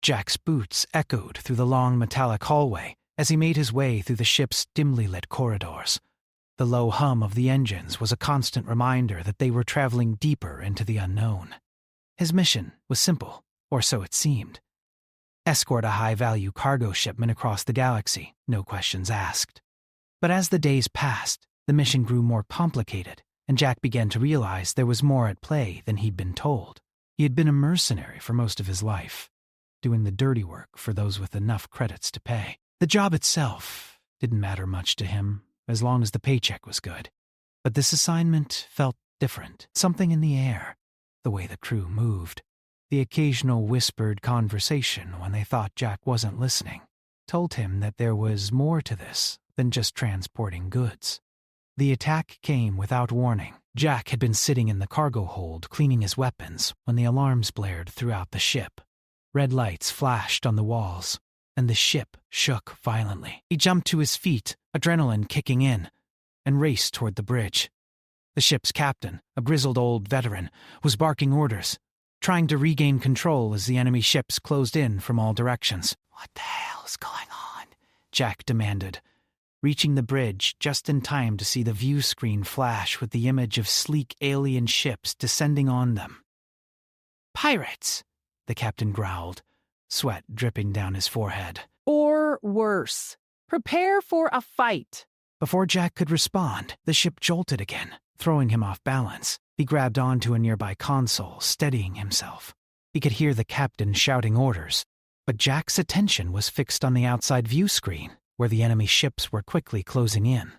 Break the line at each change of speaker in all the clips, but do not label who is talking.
Jack's boots echoed through the long metallic hallway as he made his way through the ship's dimly lit corridors. The low hum of the engines was a constant reminder that they were traveling deeper into the unknown. His mission was simple, or so it seemed. Escort a high-value cargo shipment across the galaxy, no questions asked. But as the days passed, the mission grew more complicated, and Jack began to realize there was more at play than he'd been told. He had been a mercenary for most of his life, doing the dirty work for those with enough credits to pay. The job itself didn't matter much to him, as long as the paycheck was good. But this assignment felt different, something in the air, the way the crew moved. The occasional whispered conversation when they thought Jack wasn't listening told him that there was more to this than just transporting goods. The attack came without warning. Jack had been sitting in the cargo hold cleaning his weapons when the alarms blared throughout the ship. Red lights flashed on the walls, and the ship shook violently. He jumped to his feet, adrenaline kicking in, and raced toward the bridge. The ship's captain, a grizzled old veteran, was barking orders, trying to regain control as the enemy ships closed in from all directions. "What the hell's going on?" Jack demanded, reaching the bridge just in time to see the view screen flash with the image of sleek alien ships descending on them. "Pirates," the captain growled, sweat dripping down his forehead.
"Or worse. Prepare for a fight."
Before Jack could respond, the ship jolted again, throwing him off balance. He grabbed onto a nearby console, steadying himself. He could hear the captain shouting orders, but Jack's attention was fixed on the outside view screen, where the enemy ships were quickly closing in.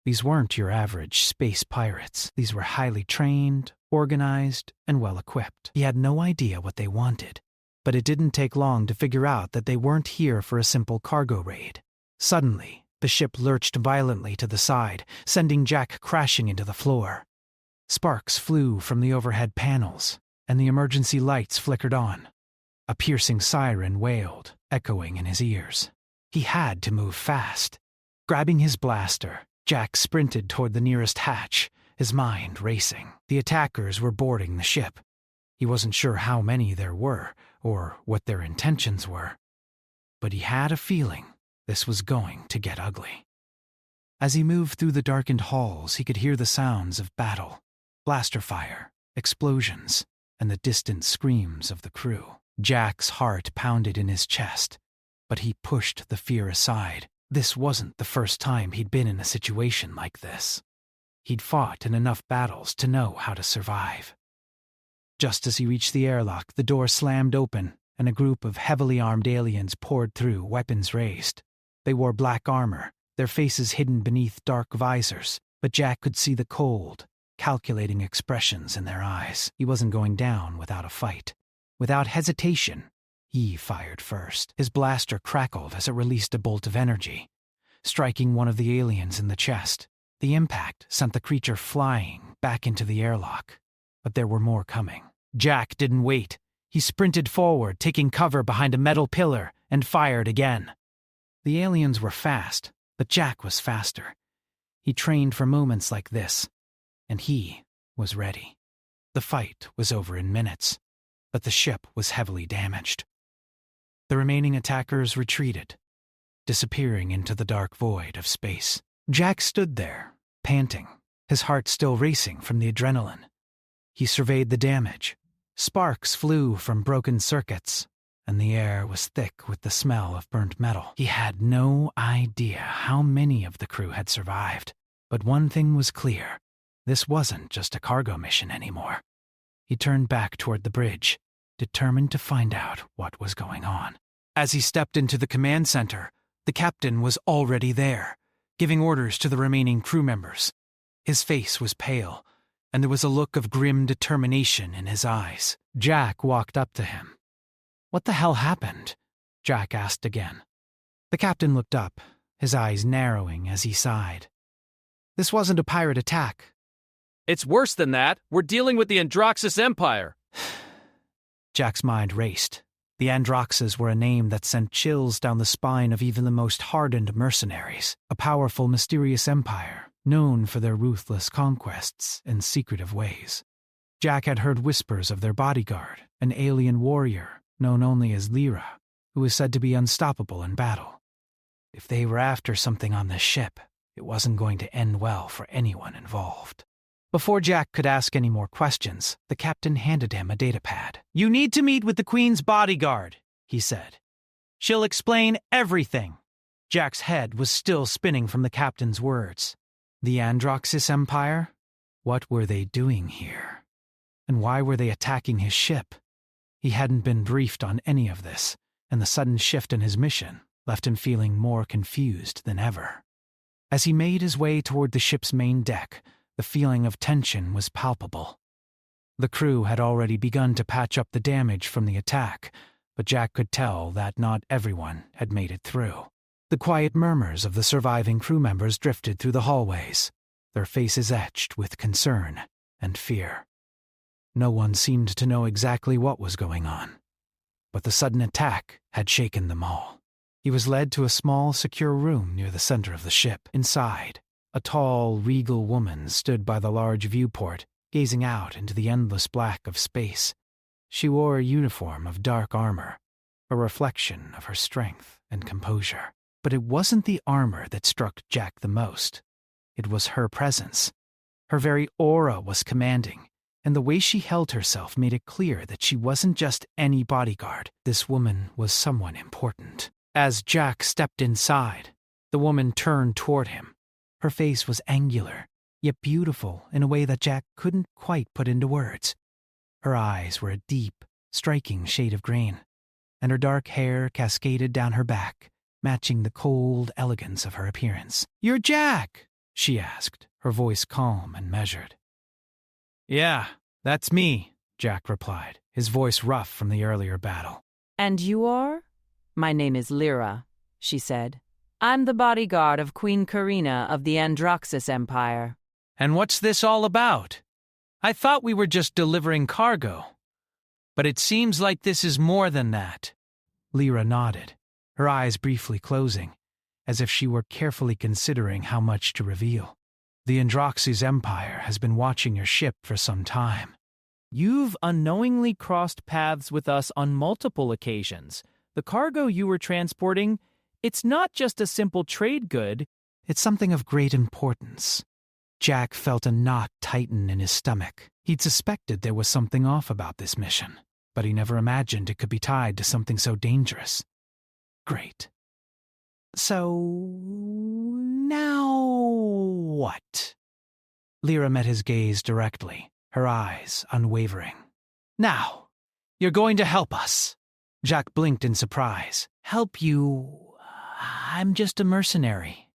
These weren't your average space pirates. These were highly trained, organized, and well-equipped. He had no idea what they wanted, but it didn't take long to figure out that they weren't here for a simple cargo raid. Suddenly, the ship lurched violently to the side, sending Jack crashing into the floor. Sparks flew from the overhead panels, and the emergency lights flickered on. A piercing siren wailed, echoing in his ears. He had to move fast. Grabbing his blaster, Jack sprinted toward the nearest hatch, his mind racing. The attackers were boarding the ship. He wasn't sure how many there were, or what their intentions were. But he had a feeling this was going to get ugly. As he moved through the darkened halls, he could hear the sounds of battle. Blaster fire, explosions, and the distant screams of the crew. Jack's heart pounded in his chest, but he pushed the fear aside. This wasn't the first time he'd been in a situation like this. He'd fought in enough battles to know how to survive. Just as he reached the airlock, the door slammed open, and a group of heavily armed aliens poured through, weapons raised. They wore black armor, their faces hidden beneath dark visors, but Jack could see the cold, calculating expressions in their eyes. He wasn't going down without a fight. Without hesitation, he fired first. His blaster crackled as it released a bolt of energy, striking one of the aliens in the chest. The impact sent the creature flying back into the airlock, but there were more coming. Jack didn't wait. He sprinted forward, taking cover behind a metal pillar, and fired again. The aliens were fast, but Jack was faster. He trained for moments like this, and he was ready. The fight was over in minutes, but the ship was heavily damaged. The remaining attackers retreated, disappearing into the dark void of space. Jack stood there, panting, his heart still racing from the adrenaline. He surveyed the damage. Sparks flew from broken circuits, and the air was thick with the smell of burnt metal. He had no idea how many of the crew had survived, but one thing was clear. This wasn't just a cargo mission anymore. He turned back toward the bridge, determined to find out what was going on. As he stepped into the command center, the captain was already there, giving orders to the remaining crew members. His face was pale, and there was a look of grim determination in his eyes. Jack walked up to him. "What the hell happened?" Jack asked again. The captain looked up, his eyes narrowing as he sighed. "This wasn't a pirate attack."
"It's worse than that. We're dealing with the Androxus Empire."
Jack's mind raced. The Androxes were a name that sent chills down the spine of even the most hardened mercenaries. A powerful, mysterious empire, known for their ruthless conquests and secretive ways. Jack had heard whispers of their Bodyguard, an alien warrior known only as Lyra, who was said to be unstoppable in battle. If they were after something on this ship, it wasn't going to end well for anyone involved. Before Jack could ask any more questions, the captain handed him a datapad. "You need to meet with the Queen's bodyguard," he said. "She'll explain everything." Jack's head was still spinning from the captain's words. The Androxys Empire? What were they doing here? And why were they attacking his ship? He hadn't been briefed on any of this, and the sudden shift in his mission left him feeling more confused than ever. As he made his way toward the ship's main deck, the feeling of tension was palpable. The crew had already begun to patch up the damage from the attack, but Jack could tell that not everyone had made it through. The quiet murmurs of the surviving crew members drifted through the hallways, their faces etched with concern and fear. No one seemed to know exactly what was going on, but the sudden attack had shaken them all. He was led to a small, secure room near the center of the ship. Inside, a tall, regal woman stood by the large viewport, gazing out into the endless black of space. She wore a uniform of dark armor, a reflection of her strength and composure. But it wasn't the armor that struck Jack the most. It was her presence. Her very aura was commanding, and the way she held herself made it clear that she wasn't just any bodyguard. This woman was someone important. As Jack stepped inside, the woman turned toward him. Her face was angular, yet beautiful in a way that Jack couldn't quite put into words. Her eyes were a deep, striking shade of green, and her dark hair cascaded down her back, matching the cold elegance of her appearance. "You're Jack?" she asked, her voice calm and measured. "Yeah, that's me," Jack replied, his voice rough from the earlier battle.
"And you are?" "My name is Lyra," she said. "I'm the bodyguard of Queen Karina of the Androxys Empire."
"And what's this all about? I thought we were just delivering cargo. But it seems like this is more than that."
Lyra nodded, her eyes briefly closing, as if she were carefully considering how much to reveal. "The Androxys Empire has been watching your ship for some time."
"You've unknowingly crossed paths with us on multiple occasions. The cargo you were transporting, it's not just a simple trade good.
"It's something of great importance." Jack felt a knot tighten in his stomach. He'd suspected there was something off about this mission, but he never imagined it could be tied to something so dangerous. Great. "So, now what?" Lyra met his gaze directly, her eyes unwavering. "Now, you're going to help us." Jack blinked in surprise. "Help you? I'm just a mercenary."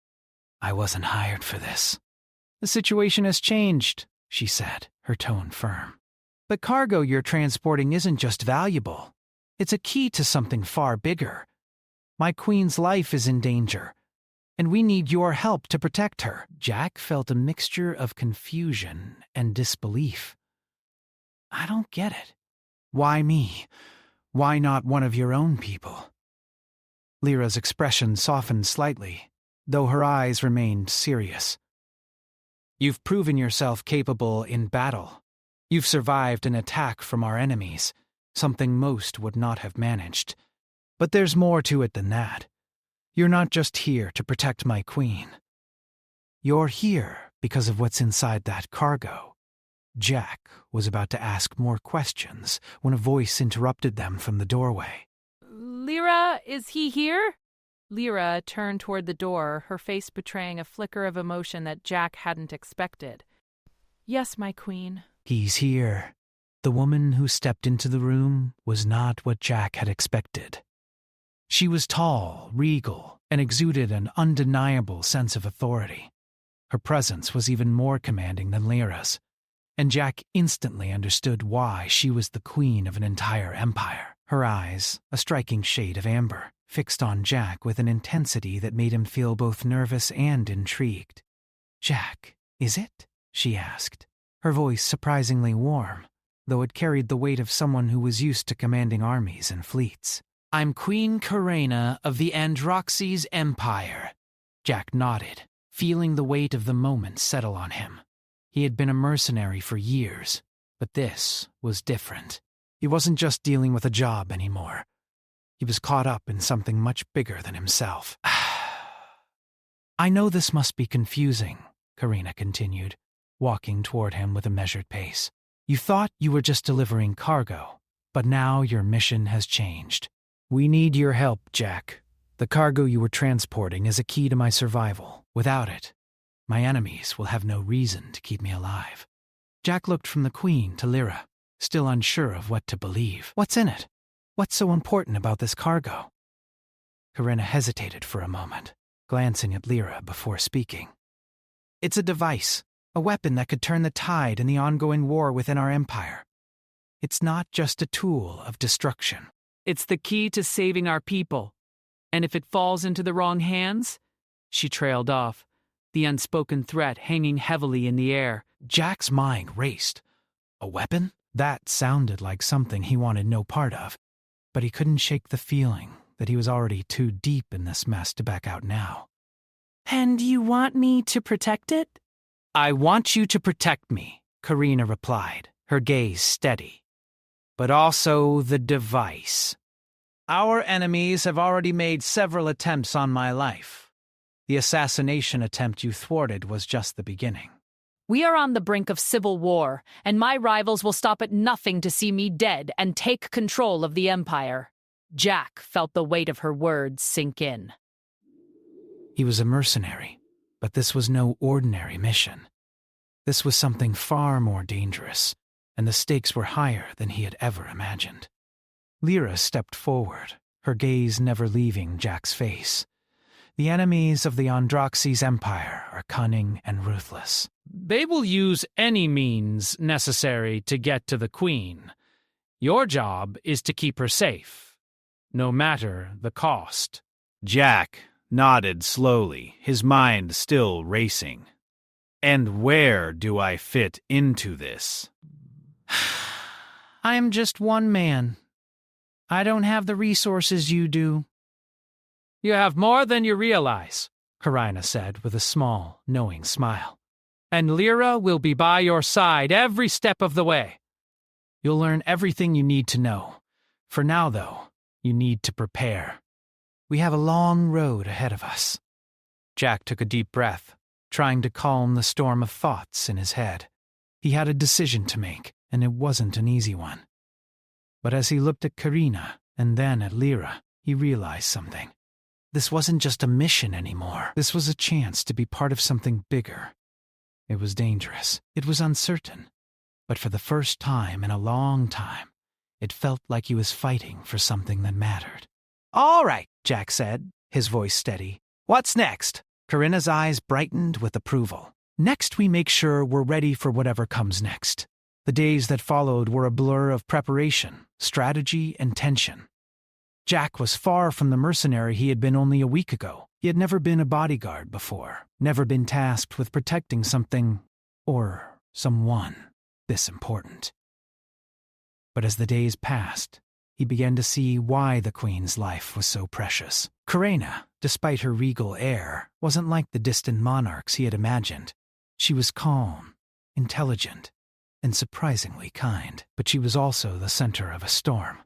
"I wasn't hired for this." "The situation has changed," she said, her tone firm. "The cargo you're transporting isn't just valuable. It's a key to something far bigger. My queen's life is in danger, and we need your help to protect her." Jack felt a mixture of confusion and disbelief. "I don't get it. Why me? Why not one of your own people?" Lyra's expression softened slightly, though her eyes remained serious. "You've proven yourself capable in battle. You've survived an attack from our enemies, something most would not have managed. But there's more to it than that. You're not just here to protect my queen. You're here because of what's inside that cargo." Jack was about to ask more questions when a voice interrupted them from the doorway.
"Lyra, is he here?" Lyra turned toward the door, her face betraying a flicker of emotion that Jack hadn't expected. "Yes, my queen."
"He's here." The woman who stepped into the room was not what Jack had expected. She was tall, regal, and exuded an undeniable sense of authority. Her presence was even more commanding than Lyra's, and Jack instantly understood why she was the queen of an entire empire. Her eyes, a striking shade of amber, fixed on Jack with an intensity that made him feel both nervous and intrigued. "Jack, is it?" she asked, her voice surprisingly warm, though it carried the weight of someone who was used to commanding armies and fleets. "I'm Queen Karina of the Androxys Empire." Jack nodded, feeling the weight of the moment settle on him. He had been a mercenary for years, but this was different. He wasn't just dealing with a job anymore. He was caught up in something much bigger than himself. I know this must be confusing, Karina continued, walking toward him with a measured pace. You thought you were just delivering cargo, but now your mission has changed. We need your help, Jack. The cargo you were transporting is a key to my survival. Without it, my enemies will have no reason to keep me alive. Jack looked from the Queen to Lyra, still unsure of what to believe. What's in it? What's so important about this cargo? Karina hesitated for a moment, glancing at Lyra before speaking. It's a device, a weapon that could turn the tide in the ongoing war within our empire. It's not just a tool of destruction.
It's the key to saving our people. And if it falls into the wrong hands? She trailed off, the unspoken threat hanging heavily in the air.
Jack's mind raced. A weapon? That sounded like something he wanted no part of, but he couldn't shake the feeling that he was already too deep in this mess to back out now.
And you want me to protect it?
I want you to protect me, Karina replied, her gaze steady. But also the device. Our enemies have already made several attempts on my life. The assassination attempt you thwarted was just the beginning.
We are on the brink of civil war, and my rivals will stop at nothing to see me dead and take control of the Empire. Jack felt the weight of her words sink in.
He was a mercenary, but this was no ordinary mission. This was something far more dangerous, and the stakes were higher than he had ever imagined. Lyra stepped forward, her gaze never leaving Jack's face. The enemies of the Androxy's empire are cunning and ruthless.
They will use any means necessary to get to the Queen. Your job is to keep her safe, no matter the cost.
Jack nodded slowly, his mind still racing. And where do I fit into this?
I am just one man. I don't have the resources you do.
You have more than you realize,
Karina said with a small, knowing smile.
And Lyra will be by your side every step of the way.
You'll learn everything you need to know. For now, though, you need to prepare. We have a long road ahead of us. Jack took a deep breath, trying to calm the storm of thoughts in his head. He had a decision to make, and it wasn't an easy one. But as he looked at Karina and then at Lyra, he realized something. This wasn't just a mission anymore. This was a chance to be part of something bigger. It was dangerous. It was uncertain. But for the first time in a long time, it felt like he was fighting for something that mattered. All right, Jack said, his voice steady. What's next? Karina's eyes brightened with approval. Next, we make sure we're ready for whatever comes next. The days that followed were a blur of preparation, strategy, and tension. Jack was far from the mercenary he had been only a week ago. He had never been a bodyguard before, never been tasked with protecting something or someone this important. But as the days passed, he began to see why the Queen's life was so precious. Karina, despite her regal air, wasn't like the distant monarchs he had imagined. She was calm, intelligent, and surprisingly kind, but she was also the center of a storm.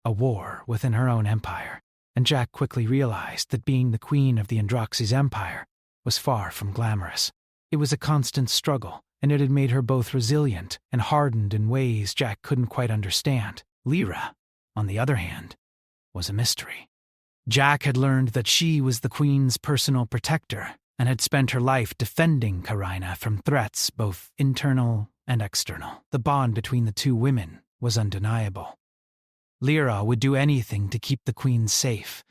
A war within her own empire, and Jack quickly realized that being the queen of the Androxy's empire was far from glamorous. It was a constant struggle, and it had made her both resilient and hardened in ways Jack couldn't quite understand. Lyra, on the other hand, was a mystery. Jack had learned that she was the queen's personal protector and had spent her life defending Karina from threats both internal and external. The bond between the two women was undeniable. Lyra would do anything to keep the queen safe,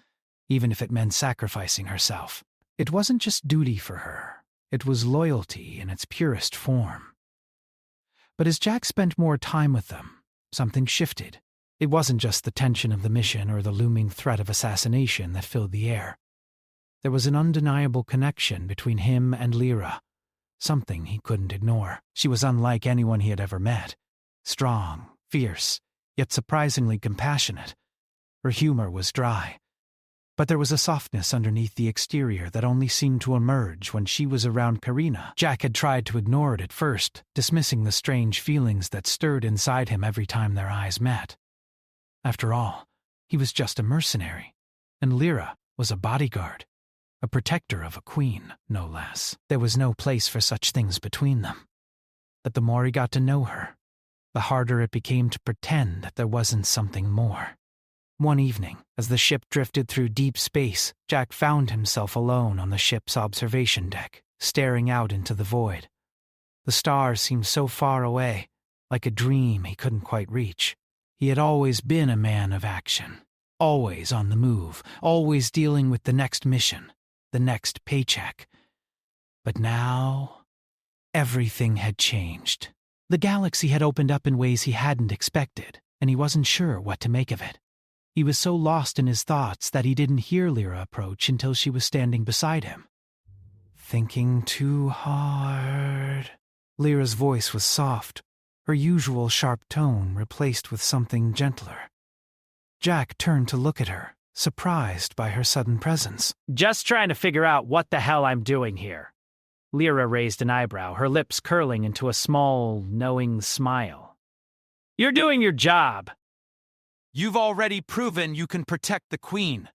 even if it meant sacrificing herself. It wasn't just duty for her. It was loyalty in its purest form. But as Jack spent more time with them, something shifted. It wasn't just the tension of the mission or the looming threat of assassination that filled the air. There was an undeniable connection between him and Lyra, something he couldn't ignore. She was unlike anyone he had ever met. Strong, fierce, yet surprisingly compassionate. Her humor was dry, But there was a softness underneath the exterior that only seemed to emerge when she was around Karina. Jack had tried to ignore it at first, dismissing the strange feelings that stirred inside him every time their eyes met. After all, he was just a mercenary, and Lyra was a bodyguard, a protector of a queen, no less. There was no place for such things between them. But the more he got to know her, the harder it became to pretend that there wasn't something more. One evening, as the ship drifted through deep space, Jack found himself alone on the ship's observation deck, staring out into the void. The stars seemed so far away, like a dream he couldn't quite reach. He had always been a man of action, always on the move, always dealing with the next mission, the next paycheck. But now, everything had changed. The galaxy had opened up in ways he hadn't expected, and he wasn't sure what to make of it. He was so lost in his thoughts that he didn't hear Lyra approach until she was standing beside him. Thinking too hard. Lyra's voice was soft, her usual sharp tone replaced with something gentler. Jack turned to look at her, surprised by her sudden presence.
Just trying to figure out what the hell I'm doing here. Lyra raised an eyebrow, her lips curling into a small, knowing smile. You're doing your job.
You've already proven you can protect the Queen.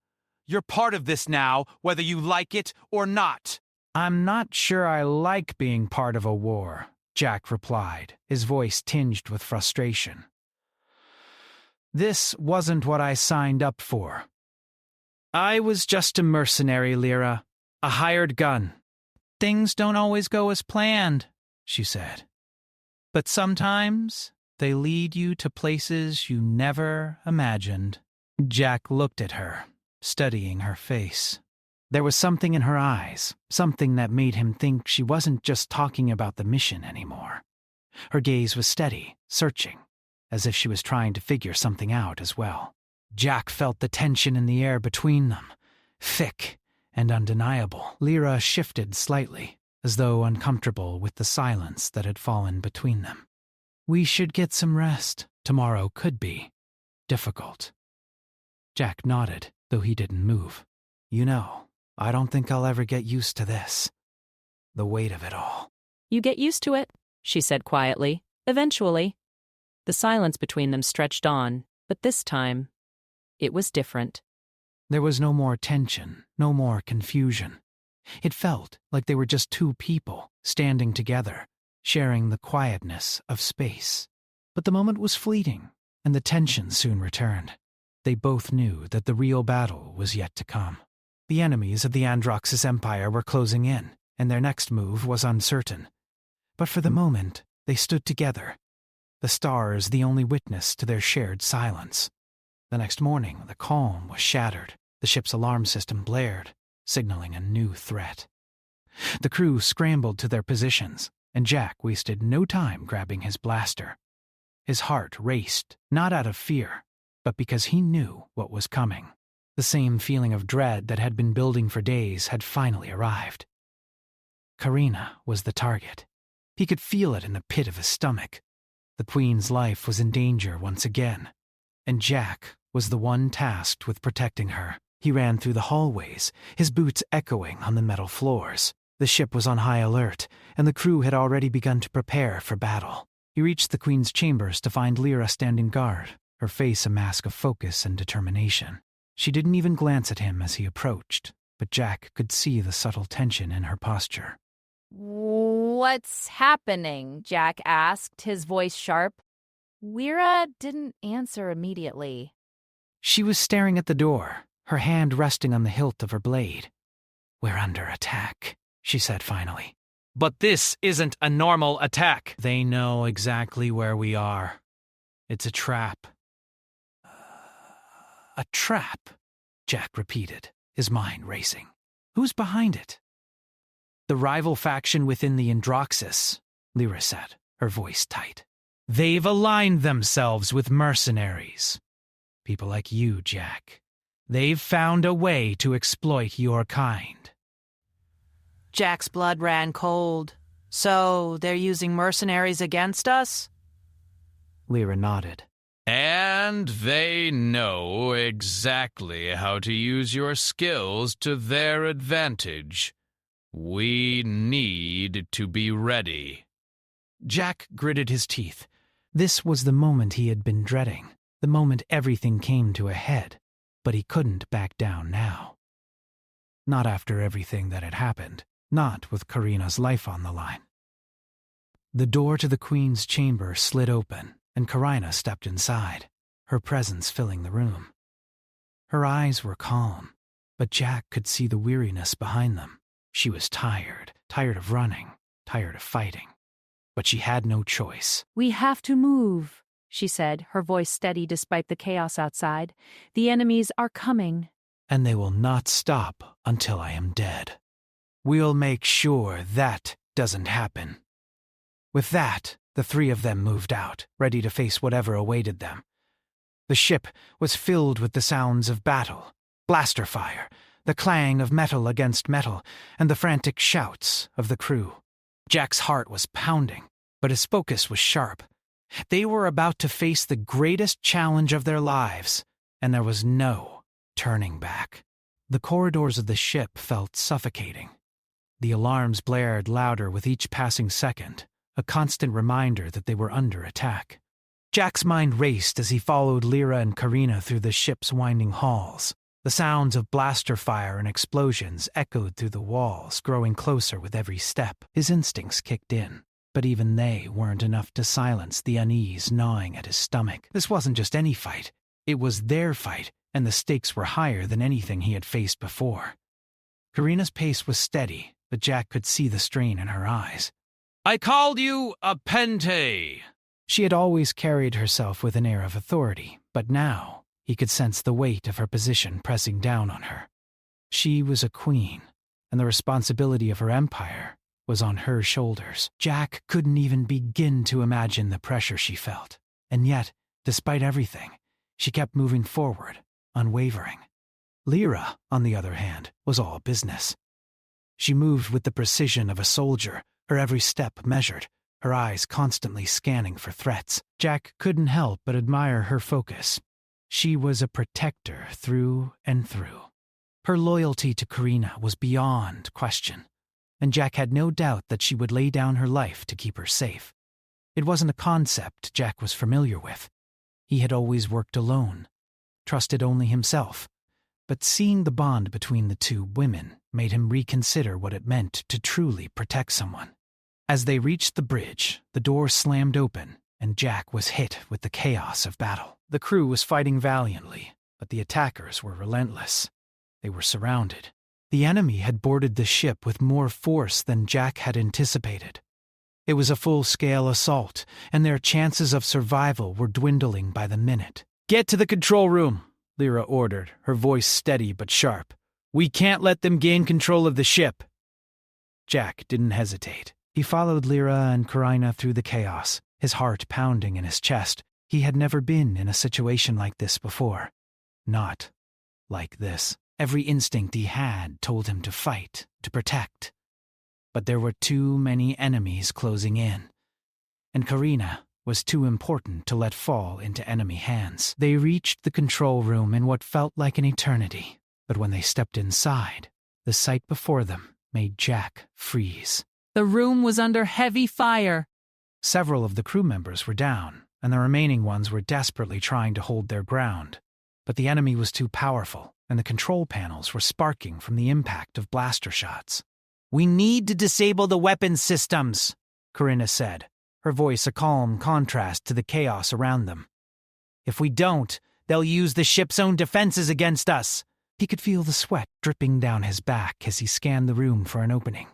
You're part of this now, whether you like it or not.
I'm not sure I like being part of a war, Jack replied, his voice tinged with frustration. This wasn't what I signed up for. I was just a mercenary, Lyra, a hired gun. Things don't always go as planned, she said. But sometimes they lead you to places you never imagined. Jack looked at her, studying her face. There was something in her eyes, something that made him think she wasn't just talking about the mission anymore. Her gaze was steady, searching, as if she was trying to figure something out as well. Jack felt the tension in the air between them, thick and undeniable. Lyra shifted slightly, as though uncomfortable with the silence that had fallen between them. We should get some rest. Tomorrow could be difficult. Jack nodded, though he didn't move. You know, I don't think I'll ever get used to this. The weight of it all.
You get used to it, she said quietly. Eventually. The silence between them stretched on, but this time, it was different.
There was no more tension, no more confusion. It felt like they were just two people, standing together, sharing the quietness of space. But the moment was fleeting, and the tension soon returned. They both knew that the real battle was yet to come. The enemies of the Androxus Empire were closing in, and their next move was uncertain. But for the moment, they stood together, the stars the only witness to their shared silence. The next morning, the calm was shattered. The ship's alarm system blared, signaling a new threat. The crew scrambled to their positions, and Jack wasted no time grabbing his blaster. His heart raced, not out of fear, but because he knew what was coming. The same feeling of dread that had been building for days had finally arrived. Karina was the target. He could feel it in the pit of his stomach. The Queen's life was in danger once again, and Jack was the one tasked with protecting her. He ran through the hallways, his boots echoing on the metal floors. The ship was on high alert, and the crew had already begun to prepare for battle. He reached the Queen's chambers to find Lyra standing guard, her face a mask of focus and determination. She didn't even glance at him as he approached, but Jack could see the subtle tension in her posture.
What's happening? Jack asked, his voice sharp. Lyra didn't answer immediately.
She was staring at the door, her hand resting on the hilt of her blade. We're under attack, she said finally.
But this isn't a normal attack.
They know exactly where we are. It's a trap. A trap, Jack repeated, his mind racing. Who's behind it? The rival faction within the Androxus, Lyra said, her voice tight. They've aligned themselves with mercenaries. People like you, Jack. They've found a way to exploit your kind.
Jack's blood ran cold. So they're using mercenaries against us?
Lyra nodded.
And they know exactly how to use your skills to their advantage. We need to be ready.
Jack gritted his teeth. This was the moment he had been dreading, the moment everything came to a head, but he couldn't back down now. Not after everything that had happened, not with Karina's life on the line. The door to the Queen's chamber slid open, and Karina stepped inside, her presence filling the room. Her eyes were calm, but Jack could see the weariness behind them. She was tired of running, tired of fighting. But she had no choice.
"We have to move," she said, her voice steady despite the chaos outside. "The enemies are coming."
"And they will not stop until I am dead. We'll make sure that doesn't happen." With that, the three of them moved out, ready to face whatever awaited them. The ship was filled with the sounds of battle, blaster fire, the clang of metal against metal, and the frantic shouts of the crew. Jack's heart was pounding, but his focus was sharp. They were about to face the greatest challenge of their lives, and there was no turning back. The corridors of the ship felt suffocating. The alarms blared louder with each passing second, a constant reminder that they were under attack. Jack's mind raced as he followed Lyra and Karina through the ship's winding halls. The sounds of blaster fire and explosions echoed through the walls, growing closer with every step. His instincts kicked in, but even they weren't enough to silence the unease gnawing at his stomach. This wasn't just any fight. It was their fight, and the stakes were higher than anything he had faced before. Karina's pace was steady, but Jack could see the strain in her eyes.
I called you a Pente.
She had always carried herself with an air of authority, but now he could sense the weight of her position pressing down on her. She was a queen, and the responsibility of her empire was on her shoulders. Jack couldn't even begin to imagine the pressure she felt, and yet, despite everything, she kept moving forward, unwavering. Lyra, on the other hand, was all business. She moved with the precision of a soldier, her every step measured, her eyes constantly scanning for threats. Jack couldn't help but admire her focus. She was a protector through and through. Her loyalty to Karina was beyond question, and Jack had no doubt that she would lay down her life to keep her safe. It wasn't a concept Jack was familiar with. He had always worked alone, trusted only himself, but seeing the bond between the two women made him reconsider what it meant to truly protect someone. As they reached the bridge, the door slammed open, and Jack was hit with the chaos of battle. The crew was fighting valiantly, but the attackers were relentless. They were surrounded. The enemy had boarded the ship with more force than Jack had anticipated. It was a full-scale assault, and their chances of survival were dwindling by the minute.
"Get to the control room," Lyra ordered, her voice steady but sharp. "We can't let them gain control of the ship."
Jack didn't hesitate. He followed Lyra and Karina through the chaos, his heart pounding in his chest. He had never been in a situation like this before. Not like this. Every instinct he had told him to fight, to protect. But there were too many enemies closing in, and Karina was too important to let fall into enemy hands. They reached the control room in what felt like an eternity, but when they stepped inside, the sight before them made Jack freeze.
The room was under heavy fire.
Several of the crew members were down, and the remaining ones were desperately trying to hold their ground. But the enemy was too powerful, and the control panels were sparking from the impact of blaster shots.
"We need to disable the weapons systems," Karina said, her voice a calm contrast to the chaos around them. "If we don't, they'll use the ship's own defenses against us."
He could feel the sweat dripping down his back as he scanned the room for an opening.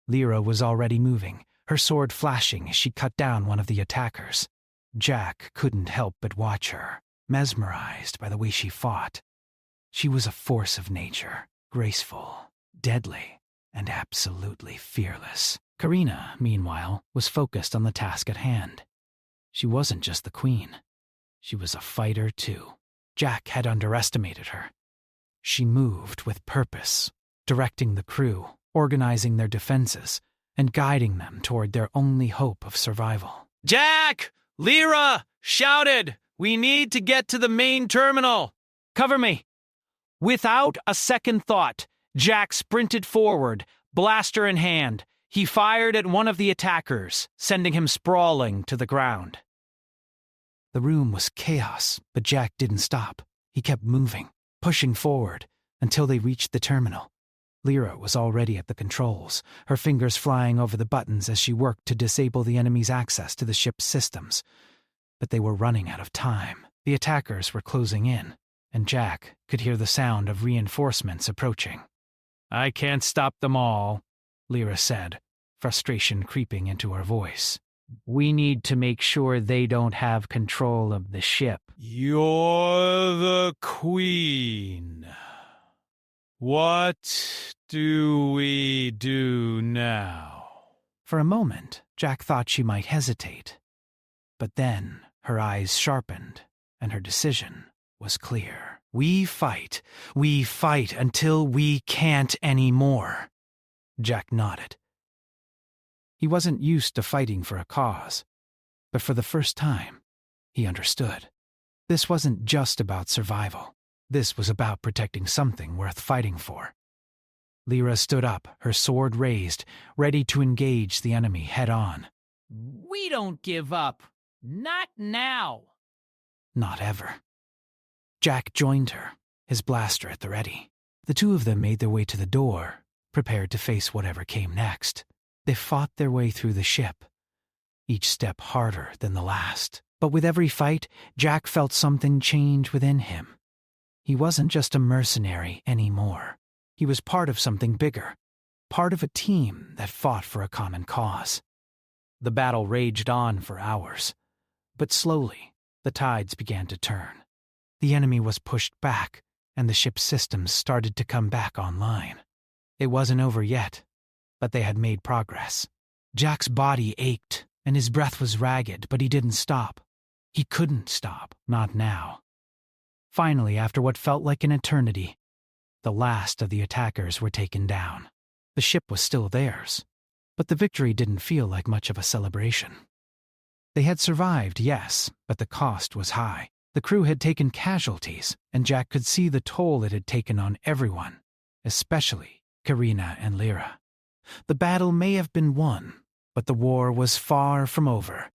Lyra was already moving, her sword flashing as she cut down one of the attackers. Jack couldn't help but watch her, mesmerized by the way she fought. She was a force of nature, graceful, deadly, and absolutely fearless. Karina, meanwhile, was focused on the task at hand. She wasn't just the queen. She was a fighter, too. Jack had underestimated her. She moved with purpose, directing the crew, organizing their defenses, and guiding them toward their only hope of survival.
"Jack! Lyra! Shouted! We need to get to the main terminal! Cover me! Without a second thought, Jack sprinted forward, blaster in hand. He fired at one of the attackers, sending him sprawling to the ground. The room was chaos, but Jack didn't stop. He kept moving, pushing forward, until they reached the terminal. Lyra was already at the controls, her fingers flying over the buttons as she worked to disable the enemy's access to the ship's systems. But they were running out of time. The attackers were closing in, and Jack could hear the sound of reinforcements approaching. "I can't stop them all," Lyra said, frustration creeping into her voice. "We need to make sure they don't have control of the ship."
"You're the queen. What do we do now?"
For a moment, Jack thought she might hesitate. But then her eyes sharpened, and her decision was clear. We fight until we can't anymore." Jack nodded. He wasn't used to fighting for a cause, but for the first time, he understood. This wasn't just about survival. This was about protecting something worth fighting for. Lyra stood up, her sword raised, ready to engage the enemy head-on.
"We don't give up. Not now."
Not ever. Jack joined her, his blaster at the ready. The two of them made their way to the door, prepared to face whatever came next. They fought their way through the ship, each step harder than the last. But with every fight, Jack felt something change within him. He wasn't just a mercenary anymore. He was part of something bigger, part of a team that fought for a common cause. The battle raged on for hours, but slowly the tides began to turn. The enemy was pushed back, and the ship's systems started to come back online. It wasn't over yet, but they had made progress. Jack's body ached, and his breath was ragged, but he didn't stop. He couldn't stop, not now. Finally, after what felt like an eternity, the last of the attackers were taken down. The ship was still theirs, but the victory didn't feel like much of a celebration. They had survived, yes, but the cost was high. The crew had taken casualties, and Jack could see the toll it had taken on everyone, especially Karina and Lyra. The battle may have been won, but the war was far from over.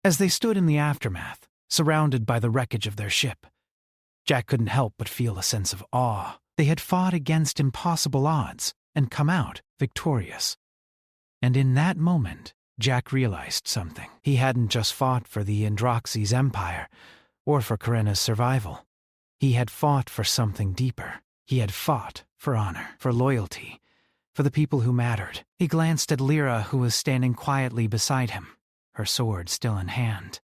As they stood in the aftermath, surrounded by the wreckage of their ship, Jack couldn't help but feel a sense of awe. They had fought against impossible odds and come out victorious. And in that moment, Jack realized something. He hadn't just fought for the Androxy's empire, or for Karina's survival. He had fought for something deeper. He had fought for honor, for loyalty, for the people who mattered. He glanced at Lyra, who was standing quietly beside him, her sword still in hand.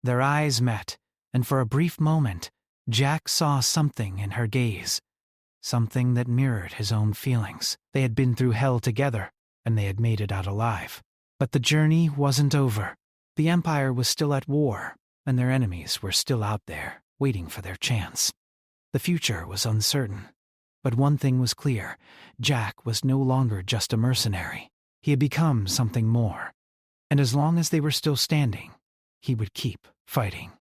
Their eyes met, and for a brief moment, Jack saw something in her gaze, something that mirrored his own feelings. They had been through hell together, and they had made it out alive. But the journey wasn't over. The Empire was still at war, and their enemies were still out there, waiting for their chance. The future was uncertain, but one thing was clear. Jack was no longer just a mercenary. He had become something more, and as long as they were still standing, he would keep fighting.